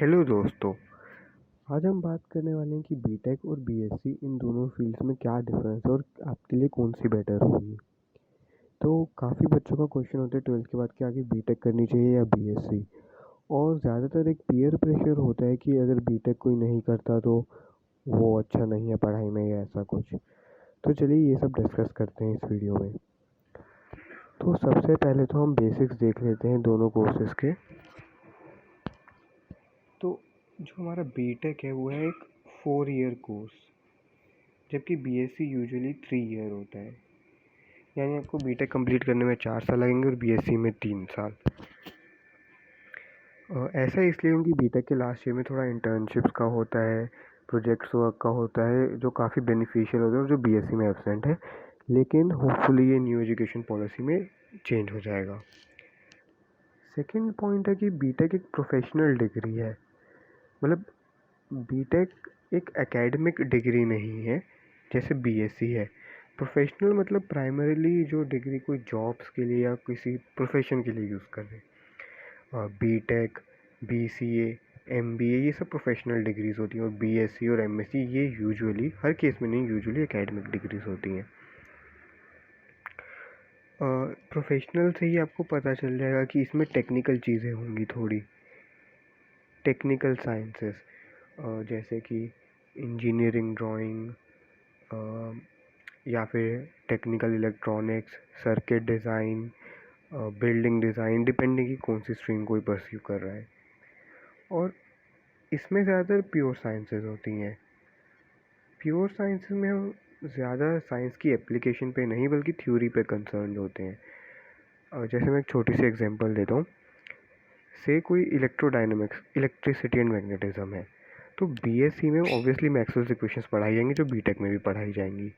Hello दोस्तों। आज हम बात करने वाले हैं कि बीटेक और बीएससी इन दोनों फील्ड्स में क्या डिफरेंस है और आपके लिए कौन सी बेटर होगी। तो काफ़ी बच्चों का क्वेश्चन होता है ट्वेल्थ के बाद कि आगे बीटेक करनी चाहिए या बीएससी। और ज़्यादातर एक पीयर प्रेशर होता है कि अगर बीटेक कोई नहीं करता तो वो अच्छा नहीं है पढ़ाई में या ऐसा कुछ। तो चलिए ये सब डिस्कस करते हैं इस वीडियो में। तो सबसे पहले तो हम बेसिक्स देख लेते हैं दोनों कोर्सेज़ के। तो जो हमारा बीटेक है वो है एक 4 ईयर कोर्स, जबकि बीएससी यूजुअली 3 ईयर होता है। यानी आपको बीटेक कंप्लीट करने में 4 साल लगेंगे और बीएससी में 3 साल। ऐसा इसलिए क्योंकि बीटेक के लास्ट ईयर में थोड़ा इंटर्नशिप्स का होता है, प्रोजेक्ट्स वर्क का होता है, जो काफ़ी बेनिफिशियल होता है और जो बीएससी में एब्सेंट है। लेकिन होपफुली ये न्यू एजुकेशन पॉलिसी में चेंज हो जाएगा। सेकेंड पॉइंट है कि बीटेक एक प्रोफेशनल डिग्री है। मतलब बीटेक एक एकेडमिक डिग्री नहीं है जैसे बीएससी है। प्रोफेशनल मतलब प्राइमरीली जो डिग्री कोई जॉब्स के लिए या किसी प्रोफेशन के लिए यूज़ कर रहे हैं। बीटेक, बीसीए, एमबीए ये सब प्रोफेशनल डिग्रीज होती हैं और बीएससी और एमएससी ये यूजुअली, हर केस में नहीं, यूजुअली एकेडमिक डिग्रीज होती हैं। प्रोफेशनल से ही आपको पता चल जाएगा कि इसमें टेक्निकल चीज़ें होंगी, थोड़ी टेक्निकल साइंसेस, जैसे कि इंजीनियरिंग, ड्राइंग, या फिर technical electronics, circuit design, building design, depending कि कौन सी स्ट्रीम कोई परस्यू कर रहा है। और इसमें ज़्यादातर प्योर साइंसेस होती हैं। प्योर साइंसेस में हम ज़्यादा साइंस की एप्लीकेशन पे नहीं बल्कि थ्योरी पे कंसर्न होते हैं। जैसे मैं एक छोटी सी एग्जांपल देता हूँ। से कोई इलेक्ट्रोडायनेमिक्स, इलेक्ट्रिसिटी एंड मैग्नेटिज्म है, तो बीएससी में ऑब्वियसली मैक्सवेल्स इक्वेशंस पढ़ाई जाएंगी जो बीटेक में भी पढ़ाई जाएंगी।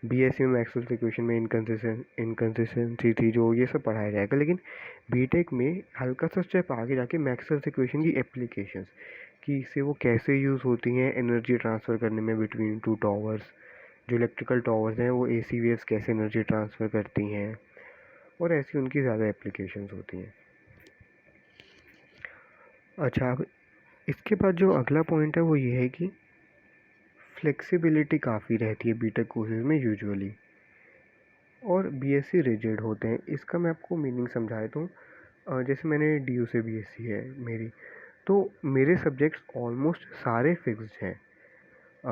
बीएससी में मैक्सवेल्स इक्वेशन में इनकन्सिस्टेंसी थी जो, ये सब पढ़ाया जाएगा। लेकिन बीटेक में हल्का सा स्टेप आगे जाके मैक्सवेल्स इक्वेशन की एप्लीकेशंस, कि इससे वो कैसे यूज़ होती हैं एनर्जी ट्रांसफ़र करने में बिटवीन टू टावर्स। जो इलेक्ट्रिकल टावर्स हैं वो एसी वेव्स कैसे एनर्जी ट्रांसफ़र करती हैं, और ऐसी उनकी ज़्यादा एप्लीकेशंस होती हैं। अच्छा, अब इसके बाद जो अगला पॉइंट है वो ये है कि फ्लेक्सिबिलिटी काफ़ी रहती है बीटेक कोर्सेज में यूजुअली, और बीएससी रिजिड होते हैं। इसका मैं आपको मीनिंग समझा देता हूँ। जैसे मैंने डीयू से बीएससी है मेरी, तो मेरे सब्जेक्ट्स ऑलमोस्ट सारे फिक्स्ड हैं।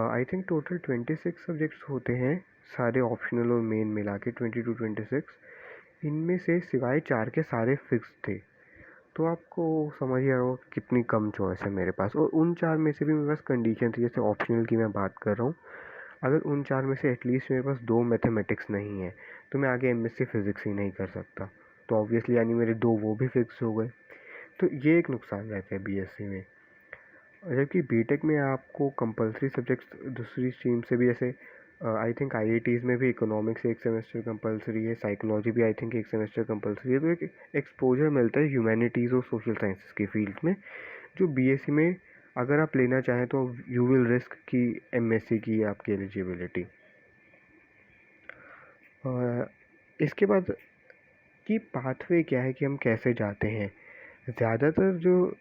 आई थिंक टोटल 26 सब्जेक्ट्स होते हैं, सारे ऑप्शनल और मेन मिला के 20 to 26। इनमें से सिवाय 4 के सारे फिक्स थे। तो आपको समझ ही आ रहा हो कितनी कम चॉइस है मेरे पास। और उन 4 में से भी मेरे पास कंडीशन थी, जैसे ऑप्शनल की मैं बात कर रहा हूँ। अगर उन 4 में से एटलीस्ट मेरे पास 2 मैथमेटिक्स नहीं है तो मैं आगे एमएससी फिज़िक्स ही नहीं कर सकता। तो ऑब्वियसली यानी मेरे 2 वो भी फिक्स हो गए। तो ये एक नुकसान रहता है बीएससी में। जबकि बीटेक में आपको कंपलसरी सब्जेक्ट्स दूसरी स्ट्रीम से भी, जैसे आई थिंक आईआईटीज़ में भी इकोनॉमिक्स एक सेमेस्टर कंपलसरी है, साइकोलॉजी भी आई थिंक एक सेमेस्टर कंपलसरी है। तो एक एक्सपोजर मिलता है ह्यूमैनिटीज़ और सोशल साइंसेस के फील्ड में, जो बीएससी में अगर आप लेना चाहें तो यू विल रिस्क की एमएससी की आपकी एलिजिबिलिटी। इसके बाद की पाथवे क्या है कि हम कैसे जाते हैं। ज़्यादातर जो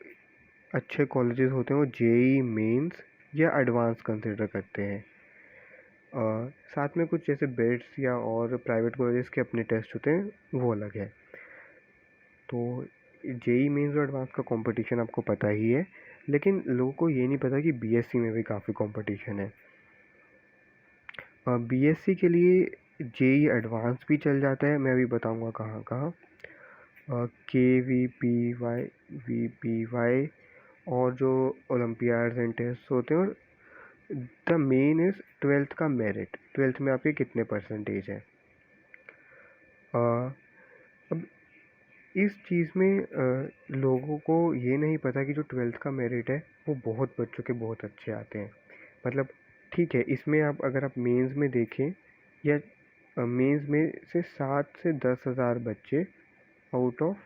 अच्छे कॉलेजेस होते हैं वो जेई मेंस या एडवांस कंसिडर करते हैं। साथ में कुछ जैसे बेट्स या और प्राइवेट कॉलेजेस के अपने टेस्ट होते हैं, वो अलग है। तो जेई मेंस और एडवांस का कंपटीशन आपको पता ही है, लेकिन लोगों को ये नहीं पता कि बीएससी में भी काफ़ी कंपटीशन है। बीएससी के लिए जेई एडवांस भी चल जाता है, मैं अभी बताऊंगा कहाँ कहाँ। KVPY और जो ओलंपियाड्स एंड टेस्ट होते हैं। और द मेन इज़ ट्वेल्थ का मेरिट, ट्वेल्थ में आपके कितने परसेंटेज है। अब इस चीज़ में लोगों को ये नहीं पता कि जो ट्वेल्थ का मेरिट है वो बहुत बच्चों के बहुत अच्छे आते हैं। मतलब ठीक है, इसमें आप अगर आप मेंस में देखें, या मेंस में से 7 से 10 हज़ार बच्चे आउट ऑफ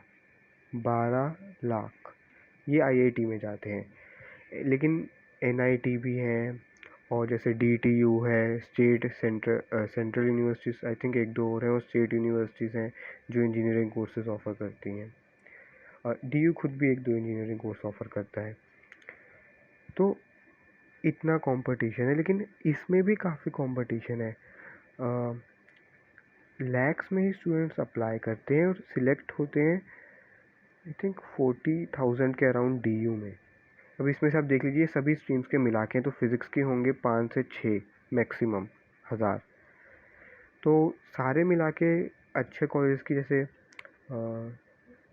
12 लाख ये आईआईटी में जाते हैं। लेकिन एनआईटी भी हैं, और जैसे डीटीयू है, सेंट्रल यूनिवर्सिटीज़ आई थिंक एक दो और हैं, और स्टेट यूनिवर्सिटीज़ हैं जो इंजीनियरिंग कोर्सेज ऑफ़र करती हैं। और डीयू खुद भी एक दो इंजीनियरिंग कोर्स ऑफ़र करता है। तो इतना कंपटीशन है, लेकिन इसमें भी काफ़ी कंपटीशन है। लैक्स में ही स्टूडेंट्स अप्लाई करते हैं और सिलेक्ट होते हैं आई थिंक 40,000 के अराउंड DU में। अब इसमें से आप देख लीजिए सभी स्ट्रीम्स के मिला के, तो फिज़िक्स के होंगे 5 से 6 मैक्सिमम 1000। तो सारे मिला के अच्छे कॉलेज की जैसे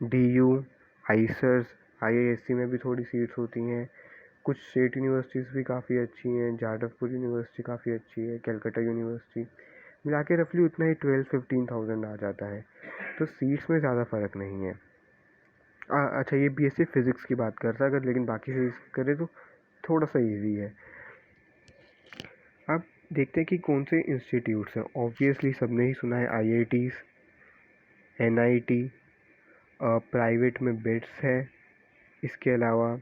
DU, आइसर्स, IISc में भी थोड़ी सीट्स होती हैं। कुछ स्टेट यूनिवर्सिटीज़ भी काफ़ी अच्छी हैं, जादवपुर यूनिवर्सिटी काफ़ी अच्छी है, कलकत्ता यूनिवर्सिटी, मिला के रफली उतना ही 12-15,000 आ जाता है। तो सीट्स में ज़्यादा फ़र्क नहीं है। अच्छा, ये BSc फिज़िक्स की बात कर रहा है अगर, लेकिन बाकी फिज़िक्स करें तो थोड़ा सा ईजी है। अब देखते हैं कि कौन से इंस्टीट्यूट्स हैं। ऑब्वियसली सबने ही सुना है IITs, NIT, प्राइवेट में बिट्स है, इसके अलावा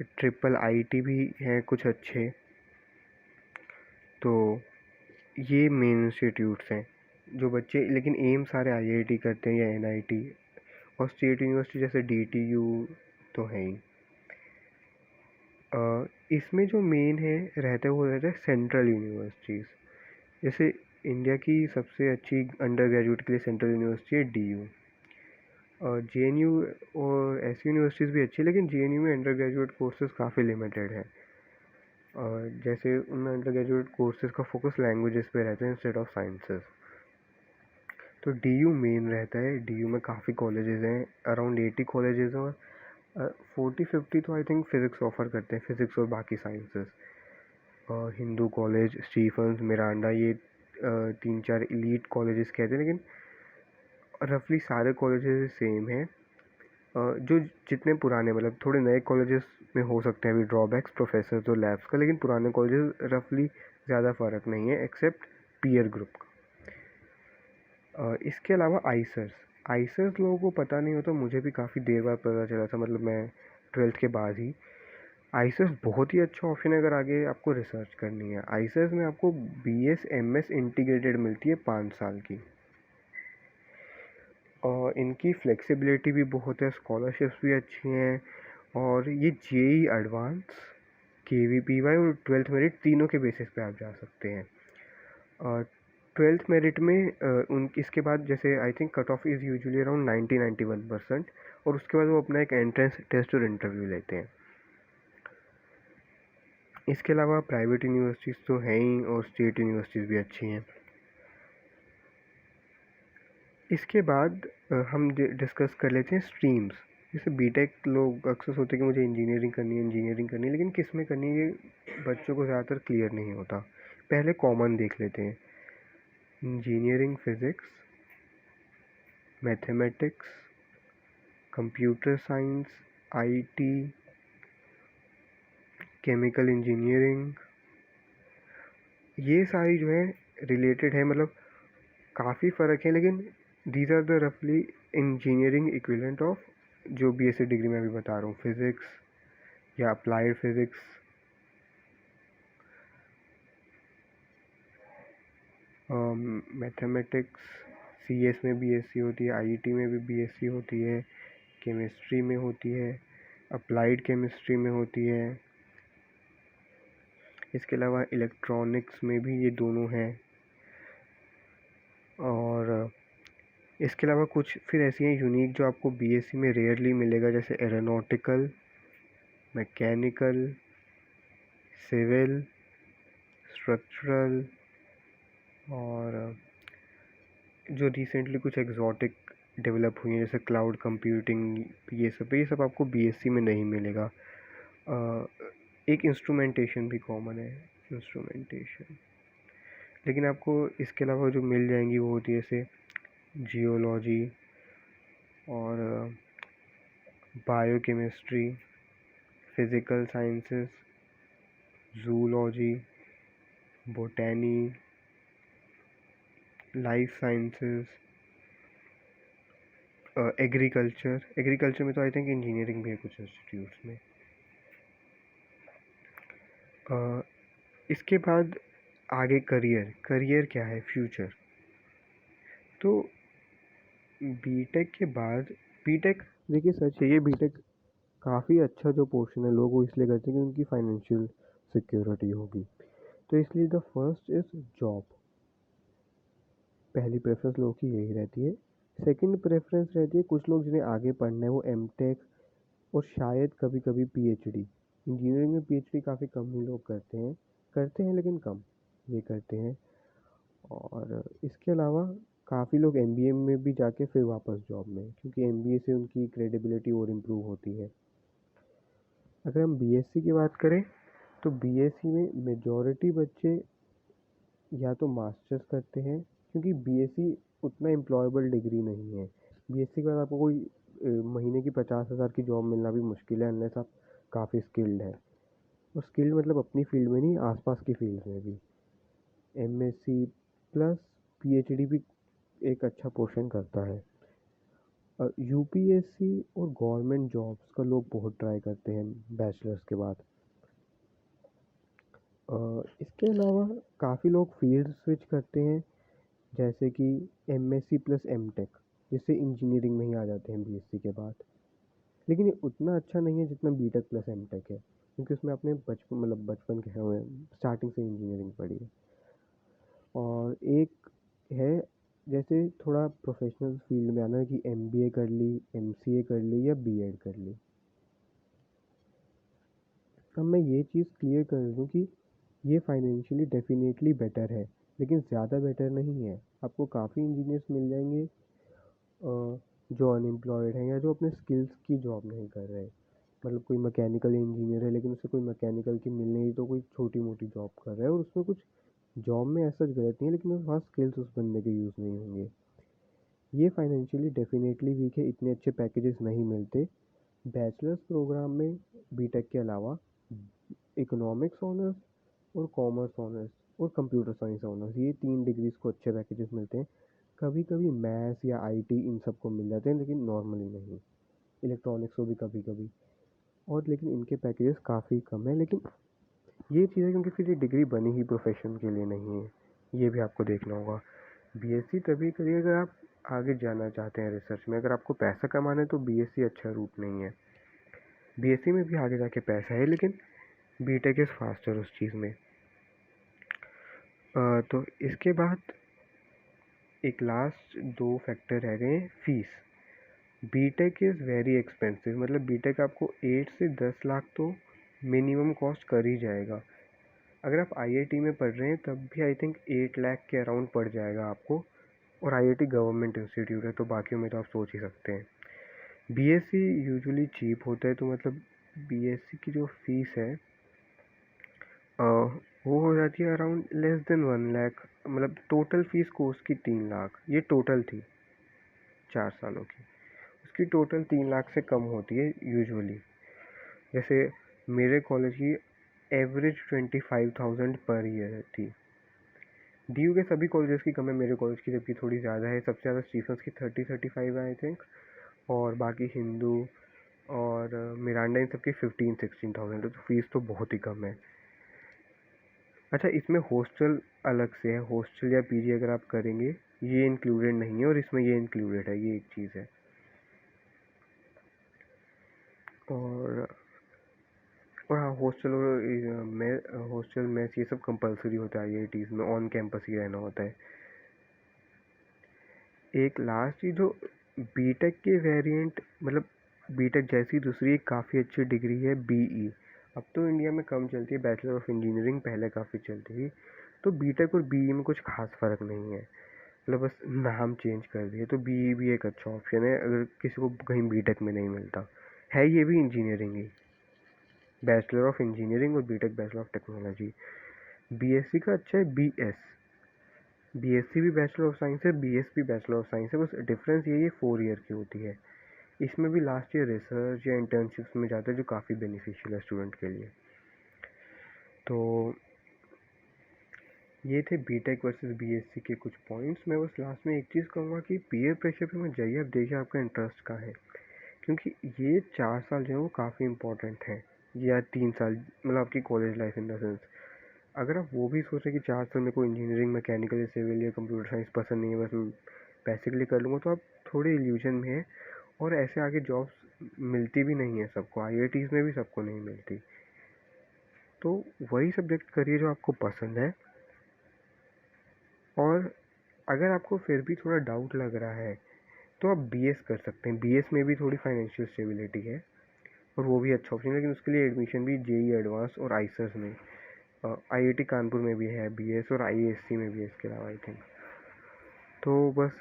IIIT भी हैं कुछ अच्छे। तो ये मेन इंस्टीट्यूट्स हैं जो बच्चे, लेकिन एम सारे IIT करते हैं या NIT, और स्टेट यूनिवर्सिटी जैसे DTU तो है ही। इसमें जो मेन है रहता है वो रहता है सेंट्रल यूनिवर्सिटीज़। जैसे इंडिया की सबसे अच्छी अंडर ग्रेजुएट के लिए सेंट्रल यूनिवर्सिटी है DU। और JNU और ऐसी यूनिवर्सिटीज़ भी अच्छी है, लेकिन JNU में अंडर ग्रेजुएट कोर्सेज़ काफ़ी लिमिटेड है। और जैसे उनमें अंडर ग्रेजुएट कोर्सेज़ का फोकस लैंग्वेजेस पे रहता है इंस्टेड ऑफ साइंसेस। तो DU मेन रहता है। DU में काफ़ी कॉलेजेस हैं, अराउंड 80 कॉलेजेस हैं, और 40-50 तो आई थिंक फ़िज़िक्स ऑफ़र करते हैं, फ़िज़िक्स और बाकी sciences. Hindu College, Stephens, Miranda, ये 3-4 इलीट कॉलेजेस कहते हैं, लेकिन रफली सारे कॉलेजेस सेम हैं। जो जितने पुराने, मतलब थोड़े नए कॉलेजेस में हो सकते हैं अभी ड्रॉबैक्स, प्रोफेसर और लैब्स का, लेकिन पुराने कॉलेजेस रफली ज़्यादा फ़र्क नहीं है एक्सेप्ट पीयर ग्रुप का। इसके अलावा आइसर्स लोगों को पता नहीं होता, मुझे भी काफ़ी देर बाद पता चला था, मतलब मैं 12th के बाद ही। आइसर्स बहुत ही अच्छा ऑप्शन है अगर आगे आपको रिसर्च करनी है। आइसर्स में आपको BS MS इंटीग्रेटेड मिलती है 5 साल की, और इनकी फ्लेक्सिबिलिटी भी बहुत है, स्कॉलरशिप्स भी अच्छी हैं, और ये JEE एडवांस, KVPY और 12th मेरिट तीनों के बेसिस पे आप जा सकते हैं। और 12th मेरिट में इसके बाद जैसे I think cut off is usually around 90-91%, और उसके बाद वो अपना एक एंट्रेंस टेस्ट और इंटरव्यू लेते हैं। इसके अलावा प्राइवेट यूनिवर्सिटीज़ तो हैं ही, और स्टेट यूनिवर्सिटीज़ भी अच्छी हैं। इसके बाद हम डिस्कस कर लेते हैं स्ट्रीम्स। जैसे बीटेक लोग अक्सर सोचते हैं कि मुझे इंजीनियरिंग करनी है, लेकिन किस में करनी है ये बच्चों को ज़्यादातर क्लियर नहीं होता। पहले कॉमन देख लेते हैं। Engineering physics, mathematics, computer science, IT, chemical engineering, ये सारी जो है रिलेटेड है, मतलब काफ़ी फ़र्क है, लेकिन दीज आर द रफली इंजीनियरिंग इक्विवेलेंट ऑफ जो BSc डिग्री में अभी बता रहा हूँ, फिज़िक्स या अप्लाइड फिज़िक्स। मैथमेटिक्स, CS में BSc होती है, IT में भी BSc होती है, केमिस्ट्री में होती है, अप्लाइड केमिस्ट्री में होती है। इसके अलावा इलेक्ट्रॉनिक्स में भी ये दोनों हैं। और इसके अलावा कुछ फिर ऐसी हैं यूनिक जो आपको BSc में रेयरली मिलेगा, जैसे एरोनॉटिकल, मैकेनिकल, सिविल, स्ट्रक्चरल, और जो रिसेंटली कुछ एग्जॉटिक डेवलप हुई हैं जैसे क्लाउड कंप्यूटिंग, ये सब आपको BSc में नहीं मिलेगा। एक इंस्ट्रूमेंटेशन भी कॉमन है, इंस्ट्रूमेंटेशन, लेकिन आपको इसके अलावा जो मिल जाएंगी वो होती है जैसे जियोलॉजी और biochemistry, physical sciences, zoology, botany, life sciences, agriculture में तो आई थिंक इंजीनियरिंग भी है कुछ इंस्टीट्यूट्स में। इसके बाद आगे करियर क्या है, फ्यूचर। तो बीटेक के बाद, बीटेक देखिए सच है, ये बीटेक काफ़ी अच्छा जो पोर्शन है लोग वो इसलिए करते हैं कि उनकी फाइनेंशियल सिक्योरिटी होगी। तो इसलिए द फर्स्ट इज़ जॉब, पहली प्रेफरेंस लोगों की यही रहती है। सेकंड प्रेफरेंस रहती है कुछ लोग जिन्हें आगे पढ़ना है वो एमटेक और शायद कभी कभी पीएचडी। इंजीनियरिंग में पीएचडी काफ़ी कम ही लोग करते हैं लेकिन कम ये करते हैं। और इसके अलावा काफ़ी लोग एमबीए में भी जाके फिर वापस जॉब में, क्योंकि एमबीए से उनकी क्रेडिबिलिटी और इम्प्रूव होती है। अगर हम बीएससी की बात करें तो बीएससी में मेजॉरिटी बच्चे या तो मास्टर्स करते हैं, क्योंकि बीएससी उतना एम्प्लॉयबल डिग्री नहीं है। बीएससी के बाद आपको कोई महीने की 50,000 की जॉब मिलना भी मुश्किल है, अनलेस आप काफ़ी स्किल्ड है। और स्किल्ड मतलब अपनी फील्ड में नहीं, आसपास की फील्ड में भी। एमएससी प्लस पीएचडी भी एक अच्छा पोर्शन करता है। यूपीएससी और गवर्नमेंट जॉब्स का लोग बहुत ट्राई करते हैं बैचलर्स के बाद। इसके अलावा काफ़ी लोग फील्ड स्विच करते हैं, जैसे कि एमएससी प्लस एमटेक, जिससे इंजीनियरिंग में ही आ जाते हैं बीएससी के बाद। लेकिन ये उतना अच्छा नहीं है जितना बीटेक प्लस एमटेक है, क्योंकि उसमें आपने बचपन के हुए स्टार्टिंग से इंजीनियरिंग पढ़ी है। और एक है जैसे थोड़ा प्रोफेशनल फील्ड में आना है कि एमबीए कर ली, एमसीए कर ली या बीएड कर ली। अब मैं ये चीज़ क्लियर कर दूँ कि ये फाइनेंशियली डेफिनेटली बेटर है, लेकिन ज़्यादा बेटर नहीं है। आपको काफ़ी इंजीनियर्स मिल जाएंगे जो अनएम्प्लॉयड हैं या जो अपने स्किल्स की जॉब नहीं कर रहे। मतलब कोई मैकेनिकल इंजीनियर है लेकिन उसे कोई मैकेनिकल की मिल नहीं तो कोई छोटी मोटी जॉब कर रहा है, और उसमें कुछ जॉब में ऐसा गलत नहीं है, लेकिन उसके पास स्किल्स उस बंदे के यूज़ नहीं होंगे। ये फाइनेंशियली डेफिनेटली वीक है, इतने अच्छे पैकेजेस नहीं मिलते। बैचलर्स प्रोग्राम में बीटेक के अलावा इकोनॉमिक्स ऑनर्स और कॉमर्स ऑनर्स और कंप्यूटर साइंस ऑनर्स, ये 3 डिग्रीज को अच्छे पैकेजेस मिलते हैं। कभी कभी मैथ्स या आईटी इन सब को मिल जाते हैं, लेकिन नॉर्मली नहीं। इलेक्ट्रॉनिक्स को भी कभी कभी, और लेकिन इनके पैकेजेस काफ़ी कम है। लेकिन ये चीज़ है क्योंकि फिर ये डिग्री बनी ही प्रोफेशन के लिए नहीं है, ये भी आपको देखना होगा। बीएससी तभी करिए अगर आप आगे जाना चाहते हैं रिसर्च में। अगर आपको पैसा कमाना है तो बीएससी अच्छा रूट नहीं है। बीएससी में भी आगे जाके पैसा है, लेकिन बीटेक इज़ फास्टर उस चीज़ में। तो इसके बाद एक लास्ट 2 फैक्टर रह गए हैं। Fees. BTech is very expensive, मतलब बीटेक आपको 8 से 10 लाख तो मिनिमम कॉस्ट कर ही जाएगा। अगर आप आईआईटी में पढ़ रहे हैं तब भी आई थिंक 8 लाख के अराउंड पड़ जाएगा आपको, और आईआईटी गवर्नमेंट इंस्टीट्यूट है तो बाकियों में तो आप सोच ही सकते हैं। बीएससी यूजुअली चीप होता है, तो मतलब बीएससी की जो फीस है वो हो जाती है अराउंड लेस देन 1 लाख। मतलब टोटल फीस कोर्स की 3 लाख, ये टोटल थी 4 सालों की। उसकी टोटल 3 लाख से कम होती है यूजुअली। जैसे मेरे कॉलेज की एवरेज 25,000 पर ईयर थी। डीयू के सभी कॉलेजेस की कम है, मेरे कॉलेज की जबकि थोड़ी ज़्यादा है। सबसे ज़्यादा स्टीफंस की 30-35 है आई थिंक, और बाकी हिंदू और मिरांडा इन सबकी 15-16,000 है, तो फीस तो बहुत ही कम है। अच्छा, इसमें हॉस्टल अलग से है, हॉस्टल या पीजी अगर आप करेंगे ये इंक्लूडेड नहीं है, और इसमें ये इंक्लूडेड है, ये एक चीज़ है। और हाँ, हॉस्टल मेस ये सब कंपलसरी होता है आईआईटीज़ में, ऑन कैंपस ही रहना होता है। एक लास्ट चीज़ जो बीटेक के वेरिएंट, मतलब बीटेक जैसी दूसरी एक काफ़ी अच्छी डिग्री है बीई। अब तो इंडिया में कम चलती है, बैचलर ऑफ इंजीनियरिंग पहले काफ़ी चलती थी। तो बीटेक और बीई में कुछ खास फ़र्क नहीं है, मतलब बस नाम चेंज कर दिए। तो बीई भी एक अच्छा ऑप्शन है अगर किसी को कहीं बीटेक में नहीं मिलता है। ये भी इंजीनियरिंग ही, बैचलर ऑफ इंजीनियरिंग और BTech bachelor of technology. BSc का अच्छा है बीएस, बीएससी भी बैचलर ऑफ साइंस है, बीएस भी बैचलर ऑफ साइंस है, बस डिफरेंस यही है 4 ईयर की होती है। इसमें भी लास्ट ईयर रिसर्च या इंटर्नशिप्स में जाता है, जो काफ़ी बेनिफिशियल है स्टूडेंट के लिए। तो ये थे बीटेक वर्सेस बीएससी के कुछ पॉइंट्स। मैं बस लास्ट में एक चीज़ कहूँगा कि पीयर प्रेशर पे मत जाइए, आप देखिए आपका इंटरेस्ट कहाँ है, क्योंकि ये 4 साल जो है वो काफ़ी इंपॉर्टेंट हैं, या 3 साल, मतलब आपकी college life in the sense. अगर आप वो भी सोच रहे कि 4 साल में कोई इंजीनियरिंग, मैकेनिकल, सिविल या कंप्यूटर साइंस पसंद नहीं है, बस मैं पैसे के लिए कर लूँगा, तो आप थोड़े इल्यूजन में हैं, और ऐसे आगे जॉब्स मिलती भी नहीं है सबको, आईआईटीज़ में भी सबको नहीं मिलती। तो वही सब्जेक्ट करिए जो आपको पसंद है। और अगर आपको फिर भी थोड़ा डाउट लग रहा है तो आप बीएस कर सकते हैं। बीएस में भी थोड़ी फाइनेंशियल स्टेबिलिटी है और वो भी अच्छा ऑप्शन है, लेकिन उसके लिए एडमिशन भी जेई एडवांस और आईसर्स में, आईआईटी कानपुर में भी है बीएस और आईएएससी में भी है इसके अलावा आई थिंक। तो बस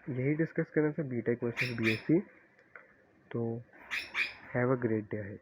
यही डिस्कस करना था बीटेक वर्सेस बीएससी। तो हैव अ ग्रेट डे है।